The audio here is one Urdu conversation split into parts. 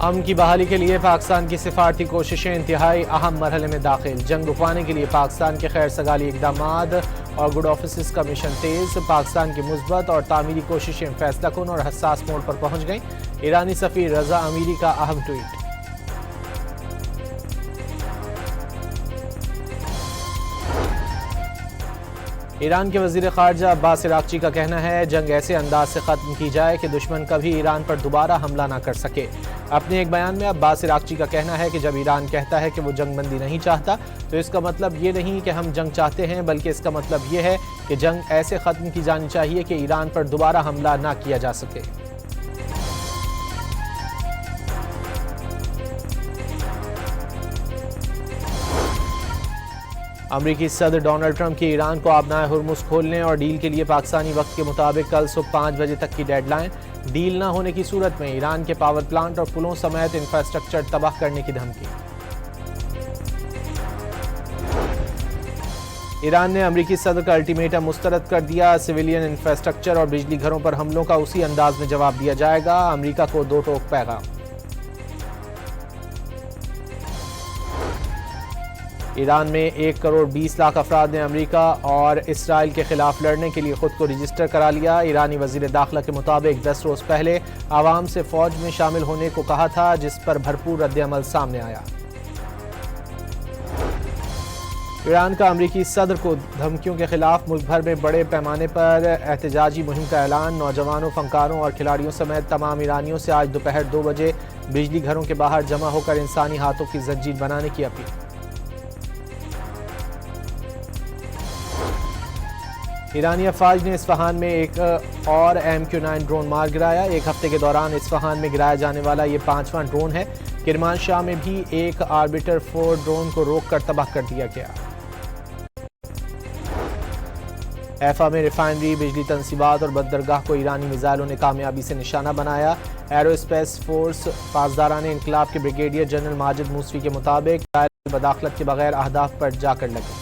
امن کی بحالی کے لیے پاکستان کی سفارتی کوششیں انتہائی اہم مرحلے میں داخل۔ جنگ رکوانے کے لیے پاکستان کے خیر سگالی اقدامات اور گڈ آفیسز کا مشن تیز۔ پاکستان کی مثبت اور تعمیری کوششیں فیصلہ کن اور حساس موڑ پر پہنچ گئیں۔ ایرانی سفیر رضا امیری کا اہم ٹویٹ۔ ایران کے وزیر خارجہ عباس عراقچی کا کہنا ہے جنگ ایسے انداز سے ختم کی جائے کہ دشمن کبھی ایران پر دوبارہ حملہ نہ کر سکے۔ اپنے ایک بیان میں عباس عراقچی کا کہنا ہے کہ جب ایران کہتا ہے کہ وہ جنگ بندی نہیں چاہتا تو اس کا مطلب یہ نہیں کہ ہم جنگ چاہتے ہیں، بلکہ اس کا مطلب یہ ہے کہ جنگ ایسے ختم کی جانی چاہیے کہ ایران پر دوبارہ حملہ نہ کیا جا سکے۔ امریکی صدر ڈونلڈ ٹرمپ کی ایران کو آبنائے ہرمز کھولنے اور ڈیل کے لیے پاکستانی وقت کے مطابق کل صبح 5 بجے تک کی ڈیڈ لائن۔ ڈیل نہ ہونے کی صورت میں ایران کے پاور پلانٹ اور پلوں سمیت انفراسٹرکچر تباہ کرنے کی دھمکی۔ ایران نے امریکی صدر کا الٹیمیٹم مسترد کر دیا۔ سویلین انفراسٹرکچر اور بجلی گھروں پر حملوں کا اسی انداز میں جواب دیا جائے گا۔ امریکہ کو دو ٹوک پیغام۔ ایران میں 1 کروڑ 20 لاکھ افراد نے امریکہ اور اسرائیل کے خلاف لڑنے کے لیے خود کو رجسٹر کرا لیا۔ ایرانی وزیر داخلہ کے مطابق 10 روز پہلے عوام سے فوج میں شامل ہونے کو کہا تھا، جس پر بھرپور رد عمل سامنے آیا۔ ایران کا امریکی صدر کو دھمکیوں کے خلاف ملک بھر میں بڑے پیمانے پر احتجاجی مہم کا اعلان۔ نوجوانوں، فنکاروں اور کھلاڑیوں سمیت تمام ایرانیوں سے آج دوپہر 2 بجے بجلی گھروں کے باہر جمع ہو کر انسانی ہاتھوں کی زنجیر بنانے کی اپیل۔ ایرانی افواج نے اصفہان میں ایک اور MQ-9 ڈرون مار گرایا۔ ایک ہفتے کے دوران اصفہان میں گرایا جانے والا یہ 5واں ڈرون ہے۔ کرمان شاہ میں بھی ایک آربیٹر 4 ڈرون کو روک کر تباہ کر دیا گیا۔ حیفا میں ریفائنری، بجلی تنصیبات اور بندرگاہ کو ایرانی میزائلوں نے کامیابی سے نشانہ بنایا۔ ایرو اسپیس فورس پاسداران انقلاب کے بریگیڈیئر جنرل ماجد موسوی کے مطابق میزائل مداخلت کے بغیر اہداف پر جا کر لگے۔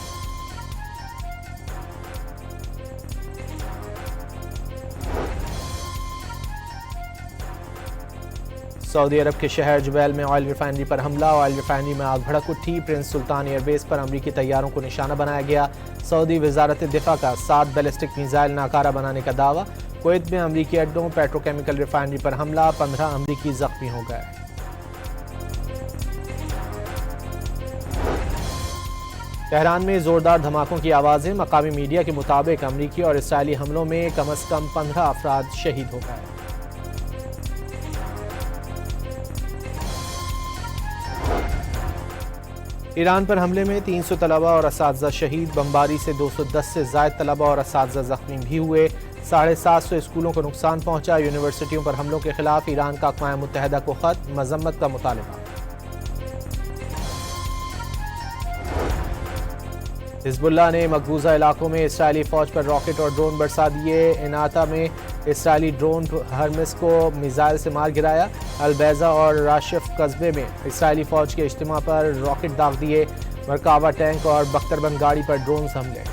سعودی عرب کے شہر جبیل میں آئل ریفائنری پر حملہ۔ آئل ریفائنری میں آگ بھڑک اٹھی۔ پرنس سلطان ایئر بیس پر امریکی طیاروں کو نشانہ بنایا گیا۔ سعودی وزارت دفاع کا 7 بیلسٹک میزائل ناکارہ بنانے کا دعویٰ۔ کویت میں امریکی اڈوں، پیٹروکیمیکل ریفائنری پر حملہ، 15 امریکی زخمی ہو گئے۔ تہران میں زوردار دھماکوں کی آوازیں۔ مقامی میڈیا کے مطابق امریکی اور اسرائیلی حملوں میں کم از کم 15 افراد شہید ہو گئے۔ ایران پر حملے میں 300 طلبہ اور اساتذہ شہید۔ بمباری سے 210 سے زائد طلبہ اور اساتذہ زخمی بھی ہوئے۔ 750 اسکولوں کو نقصان پہنچا۔ یونیورسٹیوں پر حملوں کے خلاف ایران کا اقوام متحدہ کو خط، مذمت کا مطالبہ۔ حزب اللہ نے مقبوضہ علاقوں میں اسرائیلی فوج پر راکٹ اور ڈرون برسا دیے۔ اناتا میں اسرائیلی ڈرون ہرمس کو میزائل سے مار گرایا۔ البیزا اور راشف قصبے میں اسرائیلی فوج کے اجتماع پر راکٹ داغ دیے۔ مرکاوا ٹینک اور بختربند گاڑی پر ڈرونز حملے۔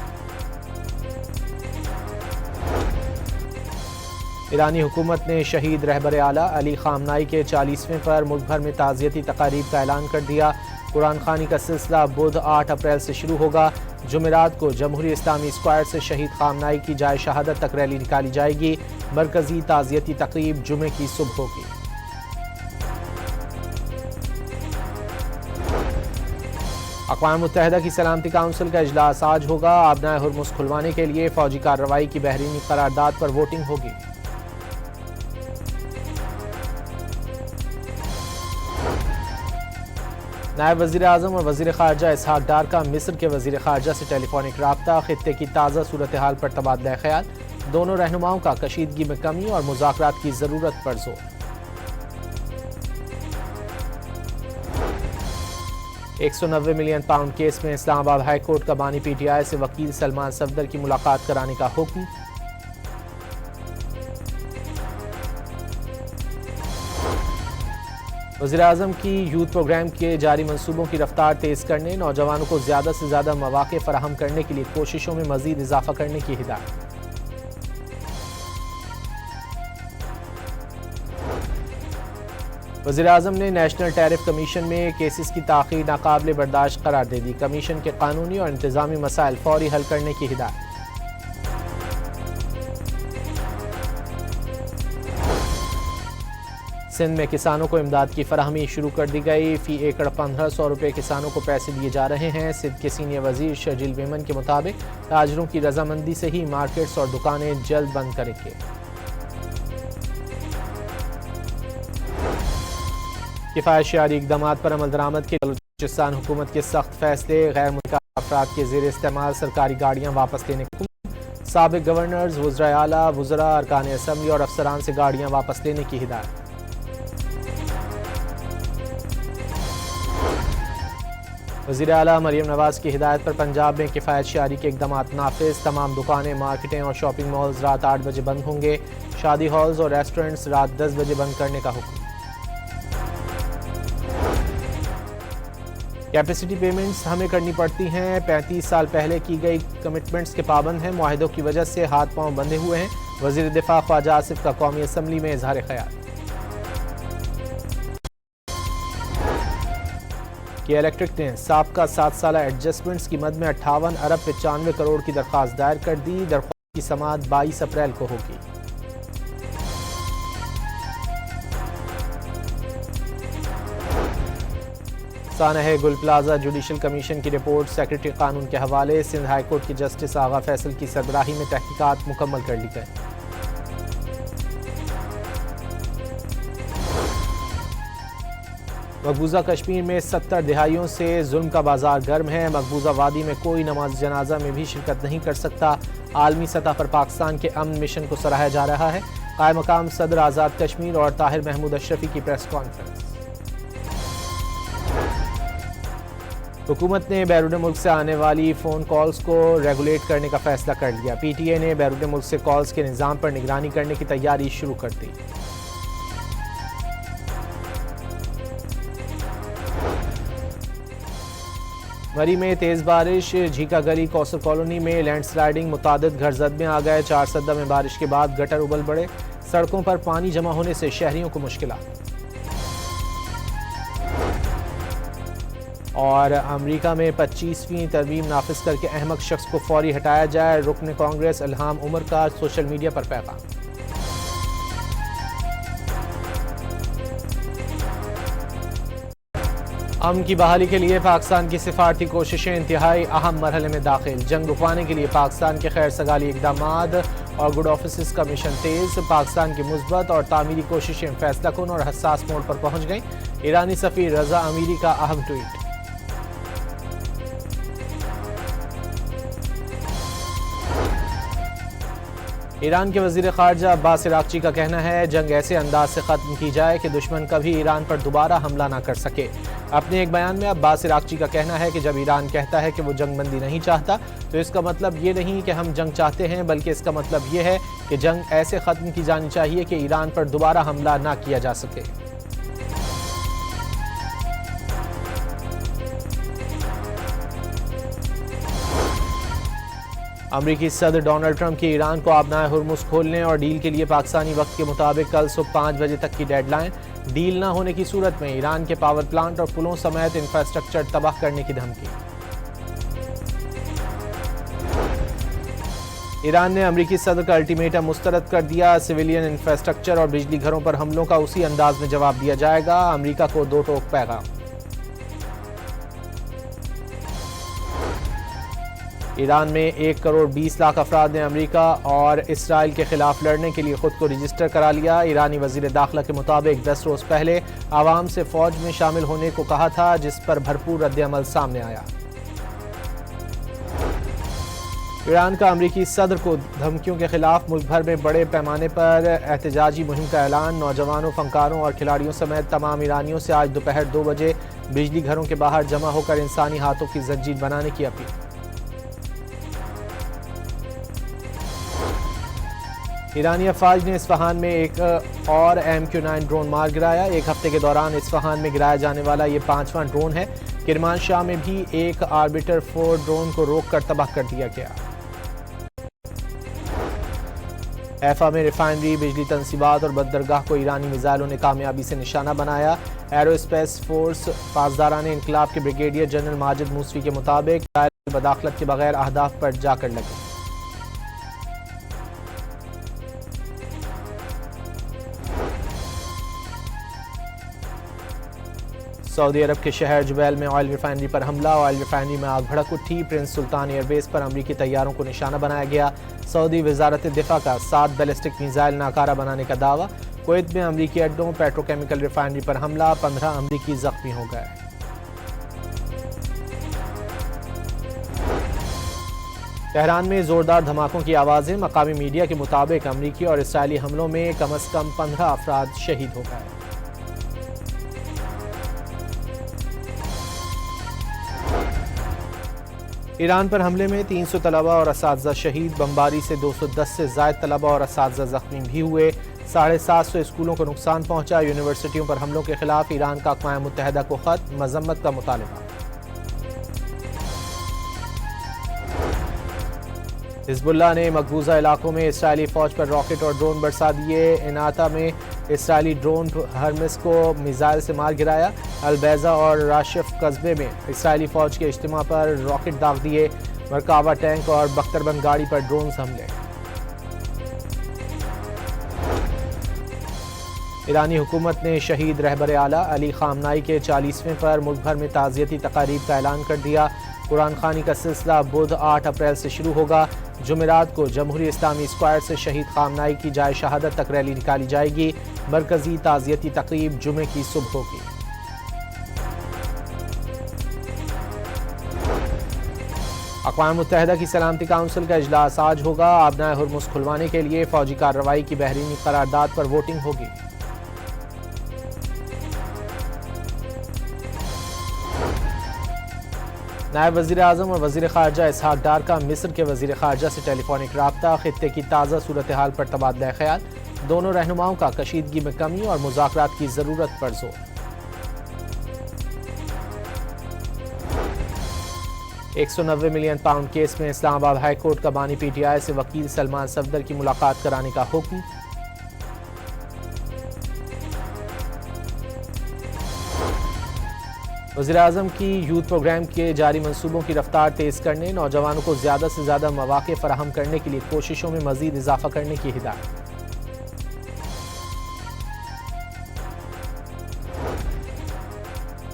ایرانی حکومت نے شہید رہبر اعلیٰ علی خامنائی کے 40ویں پر ملک بھر میں تعزیتی تقاریب کا اعلان کر دیا۔ قرآن خوانی کا سلسلہ بدھ 8 اپریل سے شروع ہوگا۔ جمعرات کو جمہوری اسلامی اسکوائر سے شہید خامنائی کی جائے شہادت تک ریلی نکالی جائے گی۔ مرکزی تعزیتی تقریب جمعے کی صبح ہوگی۔ اقوام متحدہ کی سلامتی کونسل کا اجلاس آج ہوگا۔ آبنائے ہرمز کھلوانے کے لیے فوجی کارروائی کی بحرینی قرارداد پر ووٹنگ ہوگی۔ نائب وزیر اعظم اور وزیر خارجہ اسحاق ڈار کا مصر کے وزیر خارجہ سے ٹیلی فونک رابطہ۔ خطے کی تازہ صورتحال پر تبادلہ خیال۔ دونوں رہنماؤں کا کشیدگی میں کمی اور مذاکرات کی ضرورت پر زور۔ 190 ملین پاؤنڈ کیس میں اسلام آباد ہائی کورٹ کا بانی پی ٹی آئی سے وکیل سلمان صفدر کی ملاقات کرانے کا حکم۔ وزیر اعظم کی یوتھ پروگرام کے جاری منصوبوں کی رفتار تیز کرنے، نوجوانوں کو زیادہ سے زیادہ مواقع فراہم کرنے کے لیے کوششوں میں مزید اضافہ کرنے کی ہدایت۔ وزیراعظم نے نیشنل ٹیرف کمیشن میں کیسز کی تاخیر ناقابل برداشت قرار دے دی، کمیشن کے قانونی اور انتظامی مسائل فوری حل کرنے کی ہدایت۔ سندھ میں کسانوں کو امداد کی فراہمی شروع کر دی گئی، فی ایکڑ 1500 روپے کسانوں کو پیسے دیے جا رہے ہیں۔ سندھ کے سینئر وزیر شرجیل میمن کے مطابق تاجروں کی رضامندی سے ہی مارکیٹس اور دکانیں جلد بند کریں گے۔ کفایت شعاری اقدامات پر عمل درآمد کے بلوچستان حکومت کے سخت فیصلے، غیر ملکی افراد کے زیر استعمال سرکاری گاڑیاں واپس لینے کا حکم، سابق گورنرز، وزرائے اعلیٰ، وزراء، ارکان اسمبلی اور افسران سے گاڑیاں واپس لینے کی ہدایت۔ وزیر اعلیٰ مریم نواز کی ہدایت پر پنجاب میں کفایت شعاری کے اقدامات نافذ، تمام دکانیں، مارکیٹیں اور شاپنگ مالز رات 8 بجے بند ہوں گے، شادی ہالز اور ریسٹورنٹس رات 10 بجے بند کرنے کا حکم۔ کیپیسٹی پیمنٹس ہمیں کرنی پڑتی ہیں، 35 سال پہلے کی گئی کمٹمنٹس کے پابند ہیں، معاہدوں کی وجہ سے ہاتھ پاؤں بندھے ہوئے ہیں، وزیر دفاع خواجہ آصف کا قومی اسمبلی میں اظہار خیال۔ کہ الیکٹرک نے سابقہ 7 سالہ ایڈجسٹمنٹس کی مد میں 58 ارب 95 کروڑ کی درخواست دائر کر دی، درخواست کی سماعت 22 اپریل کو ہوگی۔ سانحہ گل پلازہ جوڈیشل کمیشن کی رپورٹ سیکرٹری قانون کے حوالے، سندھ ہائی کورٹ کے جسٹس آغا فیصل کی سربراہی میں تحقیقات مکمل کر لی گئی۔ مقبوضہ کشمیر میں 70 دہائیوں سے ظلم کا بازار گرم ہے، مقبوضہ وادی میں کوئی نماز جنازہ میں بھی شرکت نہیں کر سکتا، عالمی سطح پر پاکستان کے امن مشن کو سراہا جا رہا ہے، قائم مقام صدر آزاد کشمیر اور طاہر محمود اشرفی کی پریس کانفرنس۔ حکومت نے بیرون ملک سے آنے والی فون کالز کو ریگولیٹ کرنے کا فیصلہ کر لیا، پی ٹی اے نے بیرون ملک سے کالز کے نظام پر نگرانی کرنے کی تیاری شروع کر دی۔ مری میں تیز بارش، جھیکا گلی کوثر کالونی میں لینڈ سلائیڈنگ، متعدد گھر زد میں آ گئے، 4 سدہ میں بارش کے بعد گٹر ابل پڑے، سڑکوں پر پانی جمع ہونے سے شہریوں کو مشکلات۔ اور امریکہ میں 25ویں ترمیم نافذ کر کے احمق شخص کو فوری ہٹایا جائے، رکن کانگریس الہام عمر کا سوشل میڈیا پر پیغام۔ امن کی بحالی کے لیے پاکستان کی سفارتی کوششیں انتہائی اہم مرحلے میں داخل، جنگ رکوانے کے لیے پاکستان کے خیر سگالی اقدامات اور گڈ آفیسز کا مشن تیز، پاکستان کی مثبت اور تعمیری کوششیں فیصلہ کن اور حساس موڑ پر پہنچ گئیں، ایرانی سفیر رضا امیری کا اہم ٹویٹ۔ ایران کے وزیر خارجہ عباس عراقچی کا کہنا ہے جنگ ایسے انداز سے ختم کی جائے کہ دشمن کبھی ایران پر دوبارہ حملہ نہ کر سکے۔ اپنے ایک بیان میں عباس عراقچی کا کہنا ہے کہ جب ایران کہتا ہے کہ وہ جنگ بندی نہیں چاہتا تو اس کا مطلب یہ نہیں کہ ہم جنگ چاہتے ہیں، بلکہ اس کا مطلب یہ ہے کہ جنگ ایسے ختم کی جانی چاہیے کہ ایران پر دوبارہ حملہ نہ کیا جا سکے۔ امریکی صدر ڈونلڈ ٹرمپ کی ایران کو آبنائے ہرمز کھولنے اور ڈیل کے لیے پاکستانی وقت کے مطابق کل صبح 5 بجے تک کی ڈیڈ لائن، ڈیل نہ ہونے کی صورت میں ایران کے پاور پلانٹ اور پلوں سمیت انفراسٹرکچر تباہ کرنے کی دھمکی۔ ایران نے امریکی صدر کا الٹیمیٹم مسترد کر دیا، سویلین انفراسٹرکچر اور بجلی گھروں پر حملوں کا اسی انداز میں جواب دیا جائے گا، امریکہ کو دو ٹوک پیغام۔ ایران میں 1 کروڑ 20 لاکھ افراد نے امریکہ اور اسرائیل کے خلاف لڑنے کے لیے خود کو رجسٹر کرا لیا، ایرانی وزیر داخلہ کے مطابق 10 روز پہلے عوام سے فوج میں شامل ہونے کو کہا تھا، جس پر بھرپور رد عمل سامنے آیا۔ ایران کا امریکی صدر کو دھمکیوں کے خلاف ملک بھر میں بڑے پیمانے پر احتجاجی مہم کا اعلان، نوجوانوں، فنکاروں اور کھلاڑیوں سمیت تمام ایرانیوں سے آج دوپہر 2 بجے بجلی گھروں کے باہر جمع ہو کر انسانی ہاتھوں کی زنجیر بنانے کی اپیل۔ ایرانی افواج نے اصفہان میں ایک اور MQ-9 ڈرون مار گرایا، ایک ہفتے کے دوران اصفہان میں گرایا جانے والا یہ 5واں ڈرون ہے۔ کرمانشاہ میں بھی ایک آربیٹر 4 ڈرون کو روک کر تباہ کر دیا گیا۔ حیفا میں ریفائنری، بجلی تنصیبات اور بندرگاہ کو ایرانی میزائلوں نے کامیابی سے نشانہ بنایا۔ ایرو اسپیس فورس پاسداران انقلاب کے بریگیڈیئر جنرل ماجد موسوی کے مطابق اسرائیل مداخلت کے بغیر اہداف پر جا کر لگے۔ سعودی عرب کے شہر جبیل میں آئل ریفائنری پر حملہ، آئل ریفائنری میں آگ بھڑک اٹھی، پرنس سلطان ایئر بیس پر امریکی طیاروں کو نشانہ بنایا گیا۔ سعودی وزارت دفاع کا 7 بیلسٹک میزائل ناکارہ بنانے کا دعویٰ۔ کویت میں امریکی اڈوں، پیٹروکیمیکل ریفائنری پر حملہ، 15 امریکی زخمی ہو گئے۔ تہران میں زوردار دھماکوں کی آوازیں، مقامی میڈیا کے مطابق امریکی اور اسرائیلی حملوں میں کم از کم 15 افراد شہید ہو گئے۔ ایران پر حملے میں 300 طلبہ اور اساتذہ شہید، بمباری سے 210 سے زائد طلبہ اور اساتذہ زخمی بھی ہوئے، 750 اسکولوں کو نقصان پہنچا۔ یونیورسٹیوں پر حملوں کے خلاف ایران کا اقوام متحدہ کو خط، مذمت کا مطالبہ۔ حزب اللہ نے مقبوضہ علاقوں میں اسرائیلی فوج پر راکٹ اور ڈرون برسا دیے۔ اناتا میں اسرائیلی ڈرون ہرمس کو میزائل سے مار گرایا۔ البیزا اور راشف قصبے میں اسرائیلی فوج کے اجتماع پر راکٹ داغ دیے۔ مرکاوا ٹینک اور بختربند گاڑی پر ڈرونز حملے۔ ایرانی حکومت نے شہید رہبر اعلیٰ علی خامنائی کے 40ویں پر ملک بھر میں تعزیتی تقاریب کا اعلان کر دیا۔ قرآن خوانی کا سلسلہ بدھ 8 اپریل سے شروع ہوگا۔ جمعرات کو جمہوری اسلامی اسکوائر سے شہید خامنائی کی جائے شہادت تک ریلی نکالی جائے گی۔ مرکزی تعزیتی تقریب جمعے کی صبح ہوگی۔ اقوام متحدہ کی سلامتی کونسل کا اجلاس آج ہوگا۔ آبنائے ہرمز کھلوانے کے لیے فوجی کارروائی کی بحرینی قرارداد پر ووٹنگ ہوگی۔ نائب وزیر اعظم اور وزیر خارجہ اسحاق ڈار کا مصر کے وزیر خارجہ سے ٹیلی فونک رابطہ، خطے کی تازہ صورتحال پر تبادلہ خیال، دونوں رہنماؤں کا کشیدگی میں کمی اور مذاکرات کی ضرورت پر زور۔ 190 ملین پاؤنڈ کیس میں اسلام آباد ہائی کورٹ کا بانی پی ٹی آئی سے وکیل سلمان صفدر کی ملاقات کرانے کا حکم۔ وزیر اعظم کی یوتھ پروگرام کے جاری منصوبوں کی رفتار تیز کرنے، نوجوانوں کو زیادہ سے زیادہ مواقع فراہم کرنے کے لیے کوششوں میں مزید اضافہ کرنے کی ہدایت۔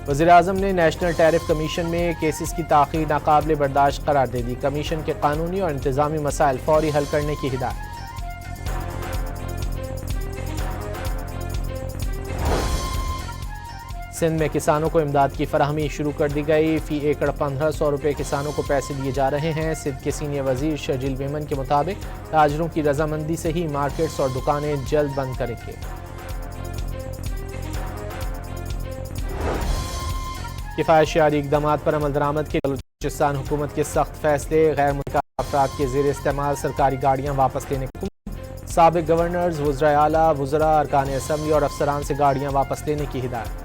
وزیر اعظم نے نیشنل ٹیرف کمیشن میں کیسز کی تاخیر ناقابل برداشت قرار دے دی، کمیشن کے قانونی اور انتظامی مسائل فوری حل کرنے کی ہدایت۔ سندھ میں کسانوں کو امداد کی فراہمی شروع کر دی گئی، فی ایکڑ 1500 روپے کسانوں کو پیسے دیے جا رہے ہیں۔ سندھ کے سینئر وزیر شرجیل میمن کے مطابق تاجروں کی رضامندی سے ہی مارکیٹس اور دکانیں جلد بند کریں گے۔ کفایت شعاری اقدامات پر عمل درآمد کے بلوچستان حکومت کے سخت فیصلے، غیر ملکی افراد کے زیر استعمال سرکاری گاڑیاں واپس لینے کا حکم، سابق گورنرز، وزرائے اعلیٰ، وزراء، ارکان اسمبلی اور افسران سے گاڑیاں واپس لینے کی ہدایت۔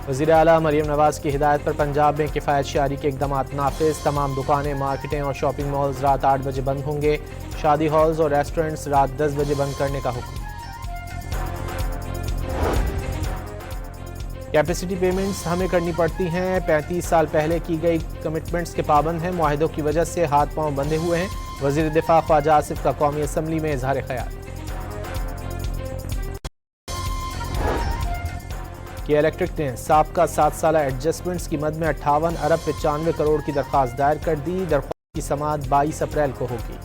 وزیر اعلیٰ مریم نواز کی ہدایت پر پنجاب میں کفایت شعاری کے اقدامات نافذ، تمام دکانیں، مارکیٹیں اور شاپنگ مالز رات 8 بجے بند ہوں گے، شادی ہالز اور ریسٹورنٹس رات 10 بجے بند کرنے کا حکم۔ کیپیسٹی پیمنٹس ہمیں کرنی پڑتی ہیں، 35 سال پہلے کی گئی کمٹمنٹس کے پابند ہیں، معاہدوں کی وجہ سے ہاتھ پاؤں بندھے ہوئے ہیں، وزیر دفاع خواجہ آصف کا قومی اسمبلی میں اظہار خیال۔ کہ الیکٹرک نے سابقہ 7 سالہ ایڈجسٹمنٹس کی مد میں 58 ارب 95 کروڑ کی درخواست دائر کر دی، درخواست کی سماعت 22 اپریل کو ہوگی۔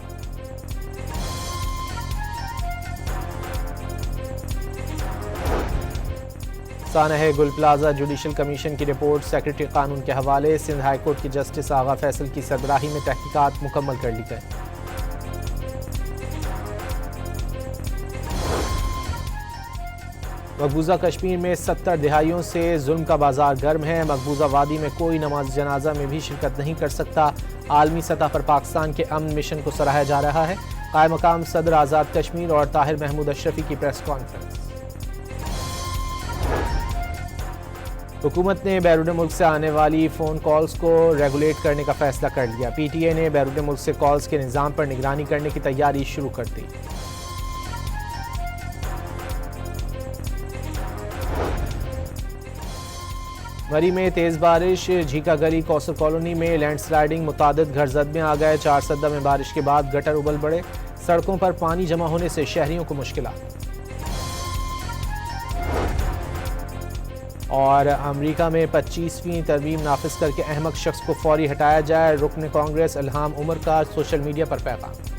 سانحہ گل پلازہ جوڈیشل کمیشن کی رپورٹ سیکرٹری قانون کے حوالے، سندھ ہائی کورٹ کے جسٹس آغا فیصل کی سربراہی میں تحقیقات مکمل کر لی گئی۔ مقبوضہ کشمیر میں 70 دہائیوں سے ظلم کا بازار گرم ہے، مقبوضہ وادی میں کوئی نماز جنازہ میں بھی شرکت نہیں کر سکتا، عالمی سطح پر پاکستان کے امن مشن کو سراہا جا رہا ہے، قائم مقام صدر آزاد کشمیر اور طاہر محمود اشرفی کی پریس کانفرنس۔ حکومت نے بیرون ملک سے آنے والی فون کالز کو ریگولیٹ کرنے کا فیصلہ کر لیا۔ پی ٹی اے نے بیرون ملک سے کالز کے نظام پر نگرانی کرنے کی تیاری شروع کر دی۔ مری میں تیز بارش، جھیکا گلی کوسر کالونی میں لینڈ سلائیڈنگ، متعدد گھر زد میں آ گئے۔ 4 سدہ میں بارش کے بعد گٹر ابل پڑے، سڑکوں پر پانی جمع ہونے سے شہریوں کو مشکلات۔ اور امریکہ میں 25ویں ترمیم نافذ کر کے احمق شخص کو فوری ہٹایا جائے، رکن کانگریس الہام عمر کا سوشل میڈیا پر پیغام۔